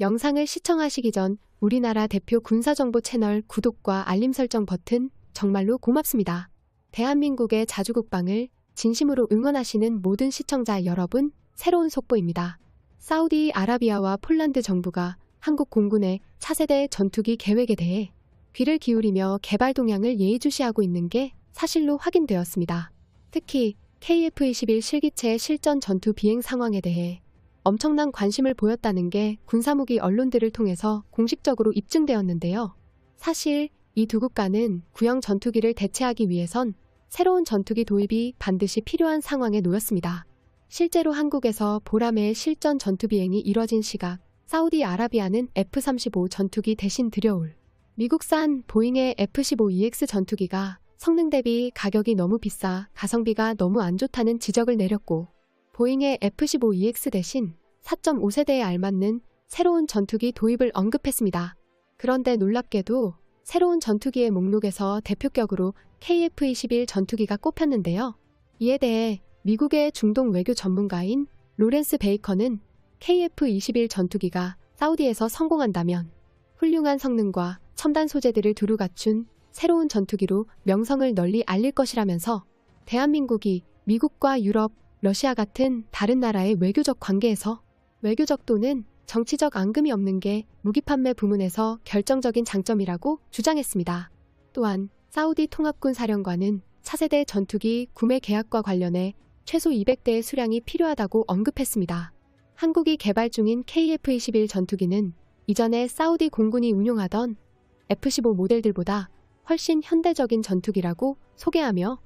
영상을 시청하시기 전 우리나라 대표 군사정보 채널 구독과 알림 설정 버튼 정말로 고맙습니다. 대한민국의 자주국방을 진심으로 응원하시는 모든 시청자 여러분, 새로운 속보입니다. 사우디아라비아와 폴란드 정부가 한국 공군의 차세대 전투기 계획에 대해 귀를 기울이며 개발 동향을 예의주시하고 있는 게 사실로 확인되었습니다. 특히 KF-21 실기체 실전 전투 비행 상황에 대해 엄청난 관심을 보였다는 게 군사무기 언론들을 통해서 공식적으로 입증되었는데요. 사실 이 두 국가는 구형 전투기를 대체하기 위해선 새로운 전투기 도입이 반드시 필요한 상황에 놓였습니다. 실제로 한국에서 보라매의 실전 전투 비행이 이뤄진 시각, 사우디아라비아는 F-35 전투기 대신 들여올 미국산 보잉의 F-15EX 전투기가 성능 대비 가격이 너무 비싸 가성비가 너무 안 좋다는 지적을 내렸고, 보잉의 F-15EX 대신 4.5세대에 알맞는 새로운 전투기 도입을 언급했습니다. 그런데 놀랍게도 새로운 전투기의 목록에서 대표격으로 KF-21 전투기가 꼽혔는데요. 이에 대해 미국의 중동 외교 전문가인 로렌스 베이커는 KF-21 전투기가 사우디에서 성공한다면 훌륭한 성능과 첨단 소재들을 두루 갖춘 새로운 전투기로 명성을 널리 알릴 것이라면서 대한민국이 미국과 유럽, 러시아 같은 다른 나라의 외교적 관계에서 외교적 또는 정치적 앙금이 없는 게 무기 판매 부문에서 결정적인 장점이라고 주장했습니다. 또한 사우디 통합군 사령관은 차세대 전투기 구매 계약과 관련해 최소 200대의 수량이 필요하다고 언급했습니다. 한국이 개발 중인 KF-21 전투기는 이전에 사우디 공군이 운용하던 F-15 모델들보다 훨씬 현대적인 전투기라고 소개하며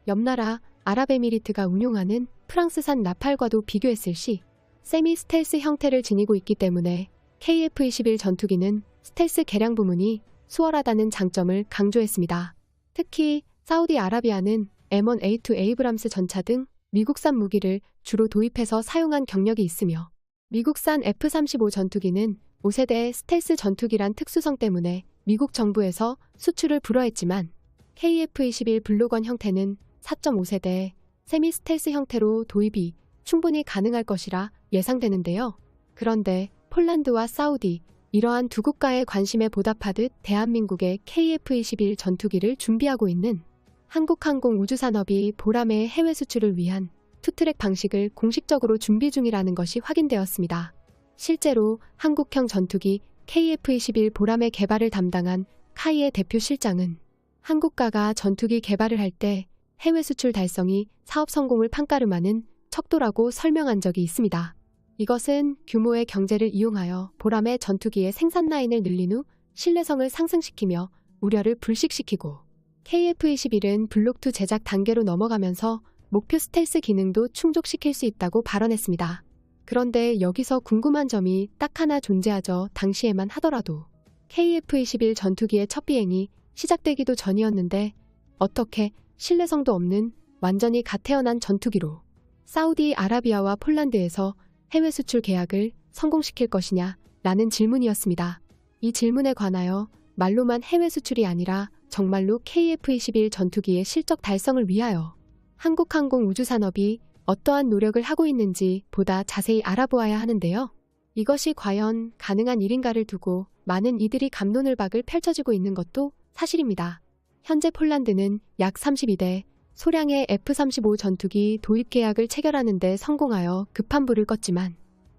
옆나라 아랍에미리트가 운용하는 프랑스산 라팔과도 비교했을 시 세미 스텔스 형태를 지니고 있기 때문에 KF-21 전투기는 스텔스 개량 부문이 수월하다는 장점을 강조했습니다. 특히 사우디아라비아는 M1A2 에이브람스 전차 등 미국산 무기를 주로 도입해서 사용한 경력이 있으며, 미국산 F-35 전투기는 5세대 스텔스 전투기란 특수성 때문에 미국 정부에서 수출을 불허했지만 KF-21 블록원 형태는 4.5세대 세미 스텔스 형태로 도입이 충분히 가능할 것이라 예상되는데요. 그런데 폴란드와 사우디, 이러한 두 국가의 관심에 보답하듯 대한민국의 KF-21 전투기를 준비하고 있는 한국항공우주산업이 보라매의 해외 수출을 위한 투트랙 방식을 공식적으로 준비 중이라는 것이 확인되었습니다. 실제로 한국형 전투기 KF-21 보라매 개발을 담당한 카이의 대표 실장은 한국가가 전투기 개발을 할 때 해외 수출 달성이 사업 성공을 판가름하는 척도라고 설명한 적이 있습니다. 이것은 규모의 경제를 이용하여 보라매 전투기의 생산 라인을 늘린 후 신뢰성을 상승시키며 우려를 불식시키고, KF-21은 블록2 제작 단계로 넘어가면서 목표 스텔스 기능도 충족시킬 수 있다고 발언했습니다. 그런데 여기서 궁금한 점이 딱 하나 존재하죠. 당시에만 하더라도 KF-21 전투기의 첫 비행이 시작되기도 전이었는데 어떻게 신뢰성도 없는 완전히 갓 태어난 전투기로 사우디아라비아와 폴란드에서 해외 수출 계약을 성공시킬 것이냐 라는 질문이었습니다. 이 질문에 관하여 말로만 해외 수출이 아니라 정말로 KF-21 전투기의 실적 달성을 위하여 한국항공우주산업이 어떠한 노력을 하고 있는지 보다 자세히 알아보아야 하는데요. 이것이 과연 가능한 일인가를 두고 많은 이들이 갑론을박을 펼쳐지고 있는 것도 사실입니다. 현재 폴란드는 약 32대 소량의 F-35 전투기 도입 계약을 체결하는 데 성공하여 급한 불을 껐지만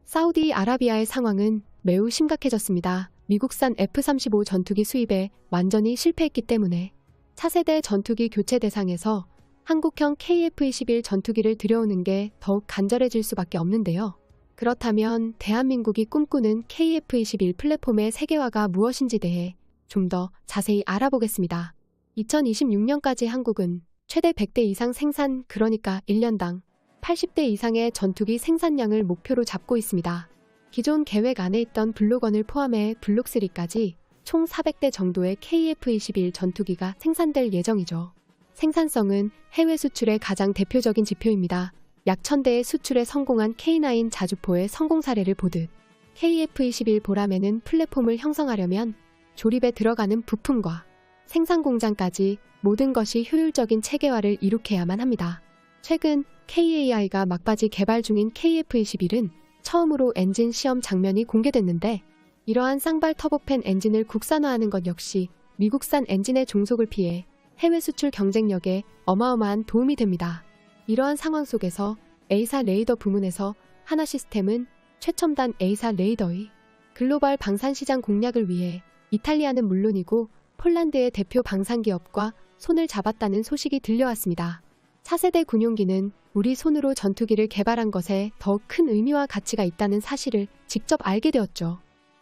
사우디아라비아의 상황은 매우 심각해졌습니다. 미국산 F-35 전투기 수입에 완전히 실패했기 때문에 차세대 전투기 교체 대상에서 한국형 KF-21 전투기를 들여오는 게 더욱 간절해질 수밖에 없는데요. 그렇다면 대한민국이 꿈꾸는 KF-21 플랫폼의 세계화가 무엇인지 대해 좀 더 자세히 알아보겠습니다. 2026년까지 한국은 최대 100대 이상 생산, 그러니까 1년당 80대 이상의 전투기 생산량을 목표로 잡고 있습니다. 기존 계획 안에 있던 블록1을 포함해 블록3까지 총 400대 정도의 KF-21 전투기가 생산될 예정이죠. 생산성은 해외 수출의 가장 대표적인 지표입니다. 약 1000대의 수출에 성공한 K9 자주포의 성공 사례를 보듯 KF-21 보라매는 플랫폼을 형성하려면 조립에 들어가는 부품과 생산 공장까지 모든 것이 효율적인 체계화를 이룩해야만 합니다. 최근 KAI가 막바지 개발 중인 KF-21은 처음으로 엔진 시험 장면이 공개됐는데 이러한 쌍발 터보팬 엔진을 국산화하는 것 역시 미국산 엔진의 종속을 피해 해외 수출 경쟁력에 어마어마한 도움이 됩니다. 이러한 상황 속에서 A사 레이더 부문에서 하나시스템은 최첨단 A사 레이더의 글로벌 방산시장 공략을 위해 이탈리아는 물론이고 폴란드의 대표 방산기업과 손을 잡았다는 소식이 들려왔습니다. 차세대 군용기는 우리 손으로 전투기를 개발한 것에 더욱 큰 의미와 가치가 있다는 사실을 직접 알게 되었죠.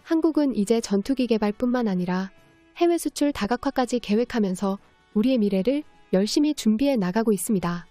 한국은 이제 전투기 개발뿐만 아니라 해외 수출 다각화까지 계획하면서 우리의 미래를 열심히 준비해 나가고 있습니다.